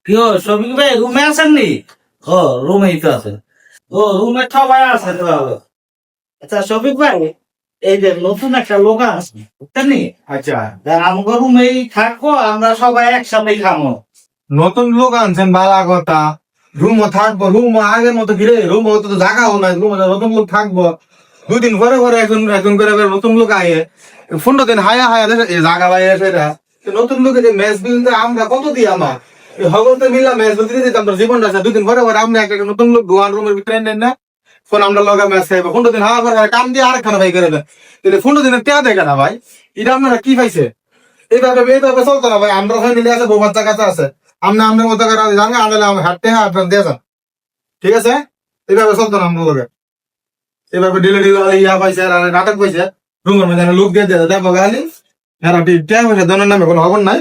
কেউ শফিক ভাই রুমে আছেন নি? ও রুমেই তো আছে। ও রুমে সবাই আছে তো। আচ্ছা শফিক ভাই, এই যে নতুন একটা লোক আছে বুঝছেন নি? আচ্ছা, আমাকে রুমেই থাকবো, আমরা সবাই একসাথেই খাবো। নতুন লোক আনছেন বালা কথা। রুমও থাকবো, রুম আগের মতো কিরে, রুম তো জায়গাও নাই, রুম নতুন লোক থাকবো। 2 দিন পরে পরে একজন একজন করে করে নতুন লোক আয়ে 15 দিন হায়া হায়া দেখে এই জায়গা ভাই সেটা নতুন লোকে যে ম্যাচ বিল আমরা কত দিই আমার হগলতে মিলা ম্যাচ বিল দিয়ে দিতাম। তোর জীবনটা আছে 2 দিন পরে পরে আপনি একটা নতুন লোক গোয়ান রুমের ভিতরে নেন না, ফোন আমরা লগা ম্যাচ খাইবো 15 দিন হাওয়া করে কাম দিয়ে আর খানা ভাই করে দেন। তাহলে 15 দিনের টেয়া দেখে না ভাই, এটা আপনারা কি পাইছে? এইভাবে চলতো না ভাই। আমরা ফ্যামিলি আছে, বউ বাচ্চা কাছে আছে, আমরা আমাদের মতো করে জানি আনলে আমি হাঁটতে হ্যাঁ আপনার দিয়ে যান। ঠিক আছে, এইভাবে চলতো না আমরা লোকে। এভাবে ডিলে ডিলে ইয়া পাইছে আর নাটক পাইছে, রুমের মধ্যে লোক দিয়ে দেয় দেখো গালি। হ্যাঁ টিয়া পয়সা দনের নামে কোনো খবর নাই।